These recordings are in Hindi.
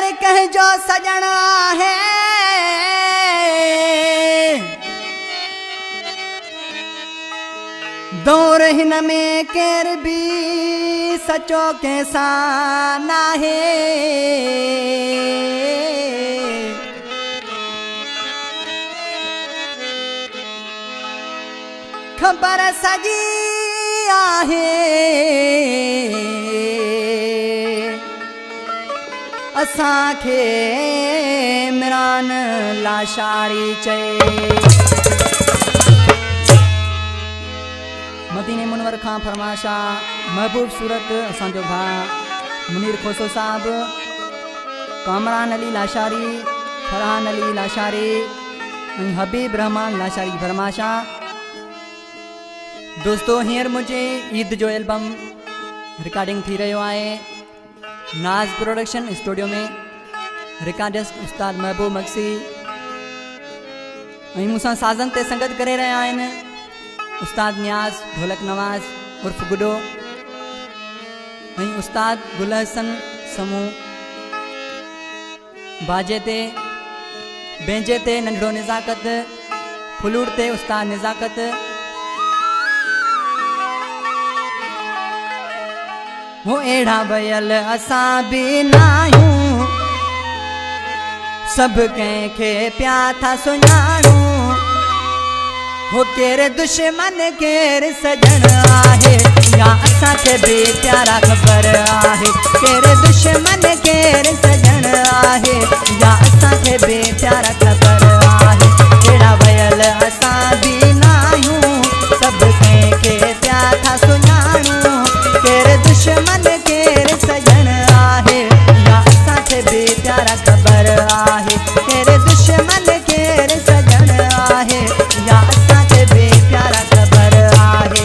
केर कह जो सजना है दौर हिन में केर भी सचो कैसा ना है खबर सजी आहे असांखे मिरान लाशारी चए मदीने मुनवर खां फरमाशा महबूब सूरत असांजो भाउ मुनीर खोसो साहब कामरान अली लाशारी फरहान अली लाशारी हबीब रहमान लाशारी फरमाशा दोस्तों हींअर मुझे ईद जो एल्बम रिकॉर्डिंग थी रही है नाज प्रोडक्शन स्टूडियो में रिकॉर्डिस्ट उस्ताद महबूब मक्सी मूसा साजन ते संगत करे रहा हैं उस्ताद नियाज ढोलक नवाज उर्फ गुडो उस्ताद गुल हसन समूह बाजे ते बेंजे ते नंढड़ो निज़ाकत फुलूड़ ते उस्ताद निज़ाकत वो एड़ा बयल असा भी नायूं सब कंहिंखे प्या था सुञाणू हो केर दुश्मन केर सजन आहे या असांखे भी प्यारा खबर आहे केर दुश्मन केर सजन आहे या असांखे भी प्यारा खबर आहे एड़ा बयल असा भी नायूं सब कंहिंखे प्या था सुञाणू केर दुश्मन केर सजन आहे या असांखे भी प्यारा खबर आहे केर दुश्मन केर सजन आहे या असांखे भी प्यारा खबर आहे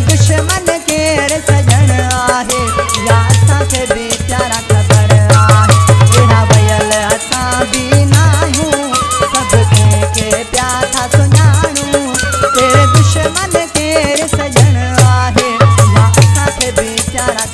दुश्मन केर सजन आहे या असांखे बि प्यारा ख़बर आहे अहिड़ा वयल असां बि नाहियूं सभु कंहिंखे पिया था सुञाणूं तेरे दुश्मन केर सजन आहे या असांखे बि प्यारा